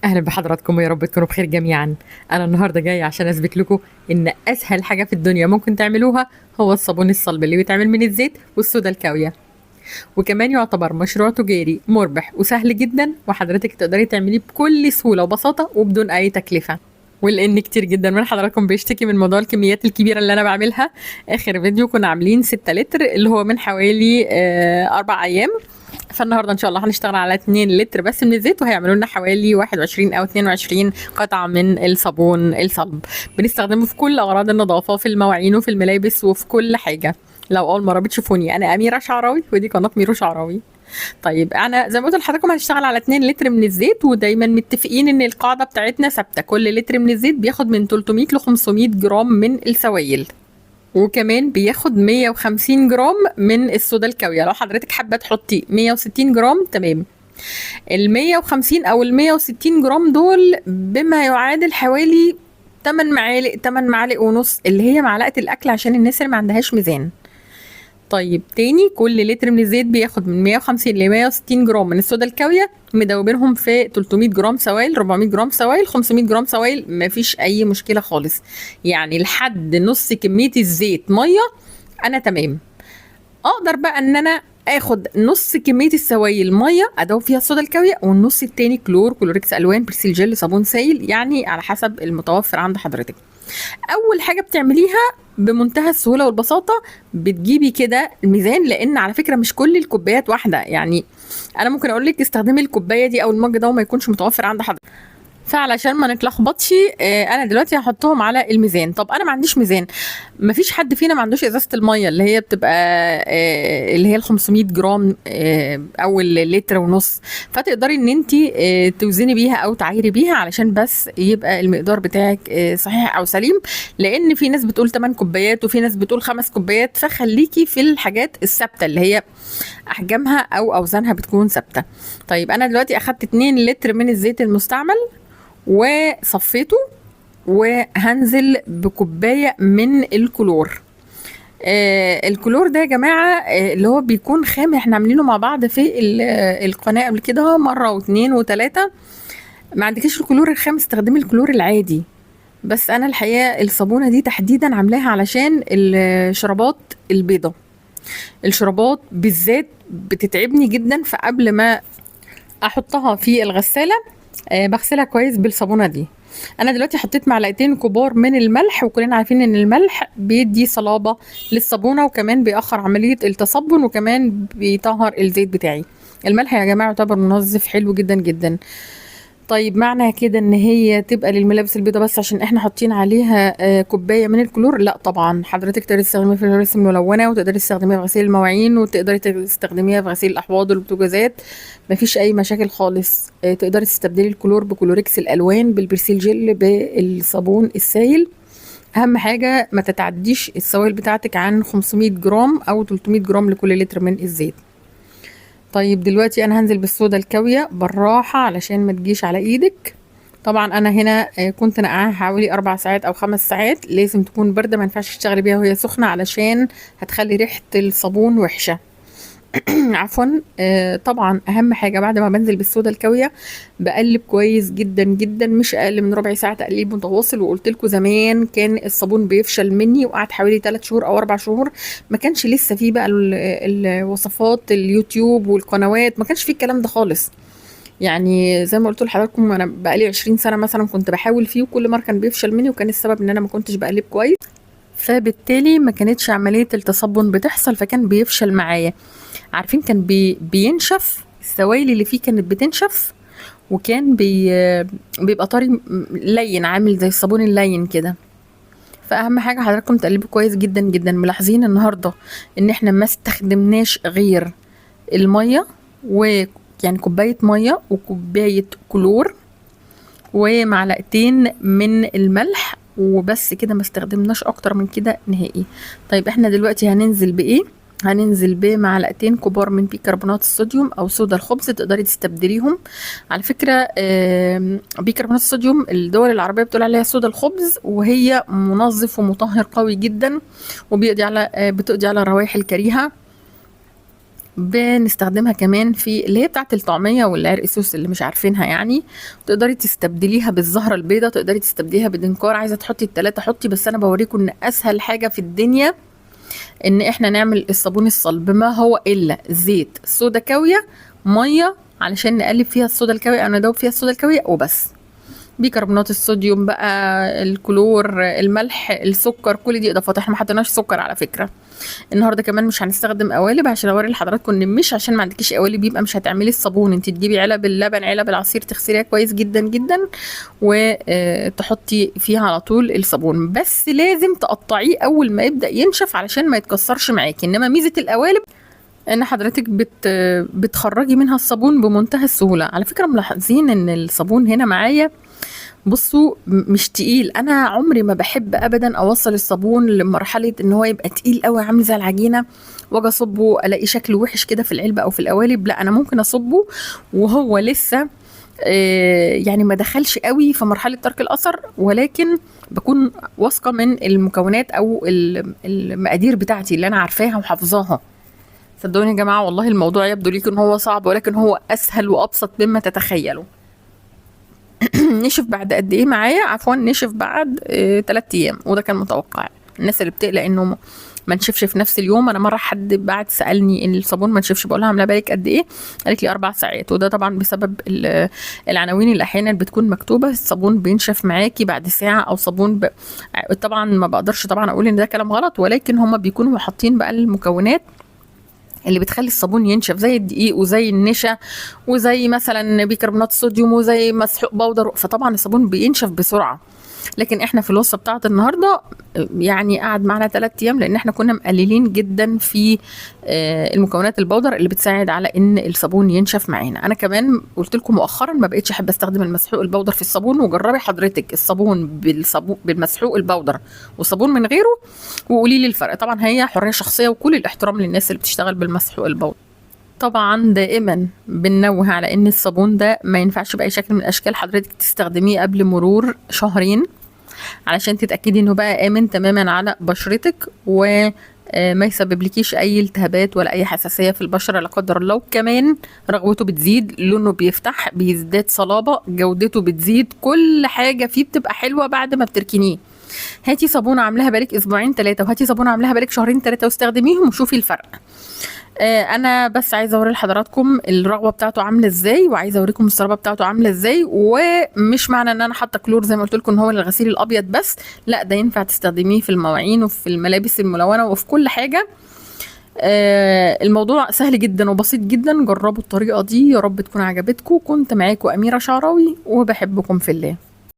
اهلا بحضراتكم ويا رب تكونوا بخير جميعا. انا النهارده جايه عشان اثبت لكم ان اسهل حاجه في الدنيا ممكن تعملوها هو الصابون الصلب اللي بيتعمل من الزيت والصودا الكاويه، وكمان يعتبر مشروع تجاري مربح وسهل جدا، وحضرتك تقدري تعمليه بكل سهوله وبساطه وبدون اي تكلفه. ولان كتير جدا من حضراتكم بيشتكي من موضوع الكميات الكبيره اللي انا بعملها، اخر فيديو كنا عاملين 6 لتر اللي هو من حوالي 4 ايام. فالنهارده ان شاء الله هنشتغل على 2 لتر بس من الزيت، وهيعملوا لنا حوالي 21 او 22 قطعه من الصابون الصلب. بنستخدمه في كل اغراض النظافه، في المواعين وفي الملابس وفي كل حاجه. لو اول مره بتشوفوني، انا اميره شعراوي ودي قناه ميرو شعراوي. طيب انا زي ما قلت لحضراتكم هنشتغل على 2 لتر من الزيت، ودايما متفقين ان القاعده بتاعتنا ثابته، كل لتر من الزيت بياخد من 300 ل 500 جرام من السوائل، وكمان بياخد 150 جرام من الصودا الكاوية. لو حضرتك حابة تحطي 160 جرام تمام. ال 150 او ال 160 جرام دول بما يعادل حوالي 8 معالق ونص، اللي هي معلقة الاكل عشان الناس اللي ما عندهاش ميزان. طيب تاني، كل لتر من الزيت بياخد من 150 ل 160 جرام من الصودا الكاوية، مدوبينهم في 300 جرام سوائل، 400 جرام سوائل، 500 جرام سوائل، مفيش اي مشكلة خالص. يعني لحد نص كمية الزيت مية انا تمام. اقدر بقى ان انا اخد نص كمية السوائل مية ادوب فيها الصودا الكاوية، والنص التاني كلوركس الوان، برسيل جل، صابون سائل، يعني على حسب المتوفر عند حضرتك. اول حاجه بتعمليها بمنتهى السهوله والبساطه، بتجيبي كده الميزان، لان على فكره مش كل الكوبايات واحده. يعني انا ممكن اقول لك استخدمي الكوبايه دي او المج ده وما يكونش متوفر عند حضرتك، فعلشان ما نتلخبطش انا دلوقتي هحطهم على الميزان. طب انا ما عنديش ميزان، ما فيش حد فينا ما عندوش ازازه الميه اللي هي بتبقى اللي هي ال 500 جرام او اللتر ونص، فتقدري ان انت توزني بيها او تعايري بيها علشان بس يبقى المقدار بتاعك صحيح او سليم. لان في ناس بتقول 8 كوبايات وفي ناس بتقول 5 كوبايات، فخليكي في الحاجات الثابته اللي هي احجامها او اوزانها بتكون ثابته. طيب انا دلوقتي اخدت 2 لتر من الزيت المستعمل وصفيته، وهنزل بكوبايه من الكلور. الكلور ده يا جماعه اللي هو بيكون خام، احنا عاملينه مع بعض في القناه قبل كده مره واثنين وثلاثه. ما عندكيش الكلور الخام استخدمي الكلور العادي. بس انا الحقيقه الصابونه دي تحديدا عاملاها علشان الشرابات البيضه، الشرابات بالذات بتتعبني جدا، فقبل ما احطها في الغساله بغسلها كويس بالصابونه دي. انا دلوقتي حطيت معلقتين كبار من الملح، وكلنا عارفين ان الملح بيدي صلابه للصابونه، وكمان بيأخر عمليه التصبن، وكمان بيطهر الزيت بتاعي. الملح يا جماعه يعتبر منظف حلو جدا جدا. طيب معنى كده ان هي تبقى للملابس البيضاء بس عشان احنا حاطين عليها كوبايه من الكلور؟ لا طبعا، حضرتك تقدري تستخدميها في الملابس الملونه، وتقدري تستخدميها في غسيل المواعين، وتقدري تستخدميها في غسيل الاحواض والبوتاجازات، مفيش اي مشاكل خالص. تقدري تستبدلي الكلور بكلوريكس الالوان، بالبرسيل جل، بالصابون السائل. اهم حاجه ما تتعديش السوائل بتاعتك عن 500 جرام او 300 جرام لكل لتر من الزيت. طيب دلوقتي انا هنزل بالصودا الكاوية بالراحة علشان ما تجيش على ايدك. طبعا انا هنا كنت نقعها حوالي 4 ساعات او 5 ساعات، لازم تكون باردة، ما ينفعش تشتغلي بيها وهي سخنة علشان هتخلي ريحة الصابون وحشة. عفوا. طبعا اهم حاجه بعد ما بنزل بالصودا الكاويه بقلب كويس جدا جدا، مش اقل من ربع ساعه تقليب متواصل. وقلت لكم زمان كان الصابون بيفشل مني، وقعد حوالي 3 شهور او 4 شهور، ما كانش لسه فيه بقى الوصفات اليوتيوب والقنوات، ما كانش فيه الكلام ده خالص. يعني زي ما قلت لحضراتكم انا بقالي 20 سنه مثلا كنت بحاول فيه، وكل مره كان بيفشل مني، وكان السبب ان انا ما كنتش بقلب كويس، فبالتالي ما كانتش عمليه التصبن بتحصل، فكان بيفشل معايا. عارفين كان بينشف، السوائل اللي فيه كانت بتنشف، وكان بيبقى طري لين، عامل زي الصابون اللين كده. فاهم حاجه حضراتكم تقلبوا كويس جدا جدا. ملاحظين النهارده ان احنا ما استخدمناش غير الميه، ويعني كوبايه ميه وكوبايه كلور ومعلقتين من الملح وبس كده، ما استخدمناش اكتر من كده نهائي. طيب احنا دلوقتي هننزل بايه؟ هننزل بمعلقتين كبار من بيكربونات الصوديوم او صودا الخبز، تقدري تستبدليهم. على فكره بيكربونات الصوديوم الدول العربيه بتقول عليها صودا الخبز، وهي منظف ومطهر قوي جدا، وبيقضي على بتقضي على الروائح الكريهه. بنستخدمها كمان في اللي هي بتاعه الطعميه والعرق سوس اللي مش عارفينها يعني. تقدري تستبدليها بالزهره البيضاء، تقدري تستبدليها بدنكار، عايزه تحطي التلاته حطي، بس انا بوريكم ان اسهل حاجه في الدنيا ان احنا نعمل الصابون الصلب، ما هو الا زيت، صودا كاويه، ميه علشان نقلب فيها الصودا الكاويه او ندوب فيها الصودا الكاويه وبس. بيكربونات الصوديوم بقى، الكلور، الملح، السكر، كل دي اضافات. احنا ما حطيناش سكر على فكره. النهارده كمان مش هنستخدم قوالب عشان اوري لحضراتكم ان مش عشان ما عندكيش قوالب يبقى مش هتعملي الصابون. انت تجيبي علب اللبن، علب العصير، تغسليها كويس جدا جدا وتحطي فيها على طول الصابون، بس لازم تقطعيه اول ما يبدا ينشف علشان ما يتكسرش معاكي. انما ميزه القوالب ان حضرتك بتخرجي منها الصابون بمنتهى السهوله. على فكره ملاحظين ان الصابون هنا معايا بصوا مش تقيل. انا عمري ما بحب ابدا اوصل الصابون لمرحله ان هو يبقى تقيل قوي عامل زي العجينه واجي اصبه الاقي شكله وحش كده في العلبه او في القوالب. لا، انا ممكن اصبه وهو لسه يعني ما دخلش قوي في مرحله ترك الاثر، ولكن بكون واثقه من المكونات او المقادير بتاعتي اللي انا عارفاها وحافظاها. صدقوني يا جماعه والله الموضوع يبدو ليكم ان هو صعب، ولكن هو اسهل وابسط مما تتخيلوا. نشف بعد قد ايه معايا؟ عفوا نشف بعد 3 ايام، وده كان متوقع. الناس اللي بتقلق انه ما نشفش في نفس اليوم، انا مره حد بعد سالني ان الصابون ما نشفش، بقول لها عامله بالك قد ايه؟ قالت لي 4 ساعات، وده طبعا بسبب العناوين اللي احيانا بتكون مكتوبه الصابون بينشف معاكي بعد ساعه، او صابون طبعا ما بقدرش طبعا اقول ان ده كلام غلط، ولكن هم بيكونوا حاطين بقى المكونات اللي بتخلي الصابون ينشف زي الدقيق وزي النشا وزي مثلا بيكربونات الصوديوم وزي مسحوق بودر، فطبعا الصابون بينشف بسرعه. لكن احنا في الوصفه بتاعت النهارده يعني قعد معنا 3 ايام، لان احنا كنا مقللين جدا في المكونات البودر اللي بتساعد على ان الصابون ينشف معانا. انا كمان قلت لكم مؤخرا ما بقتش احب استخدم المسحوق البودر في الصابون، وجربي حضرتك الصابون بالمسحوق البودر والصابون من غيره وقولي لي الفرق. طبعا هي حريه شخصيه وكل الاحترام للناس اللي بتشتغل بالمسحوق البودر. طبعا دائما بننوه على ان الصابون ده ما ينفعش باي شكل من الاشكال حضرتك تستخدميه قبل مرور 2 شهر علشان تتاكدي انه بقى امن تماما على بشرتك وما يسبب لكيش اي التهابات ولا اي حساسيه في البشره لا قدر الله. وكمان رغوته بتزيد، لونه بيفتح، بيزداد صلابه، جودته بتزيد، كل حاجه فيه بتبقى حلوه بعد ما بتركنيه. هاتي صابونه عاملاها بالك 2 3 وهاتي صابونه عاملاها بالك 2 3 واستخدميهم وشوفي الفرق. انا بس عايزه اوري لحضراتكم الرغوه بتاعته عامله ازاي، وعايزه اوريكم الصلابه بتاعته عامله ازاي. ومش معنى ان انا حاطه كلور زي ما قلت لكم ان هو للغسيل الابيض بس، لا ده ينفع تستخدميه في المواعين وفي الملابس الملونه وفي كل حاجه. الموضوع سهل جدا وبسيط جدا، جربوا الطريقه دي، يا رب تكون عجبتكم. كنت معاكم اميره شعراوي وبحبكم في الله.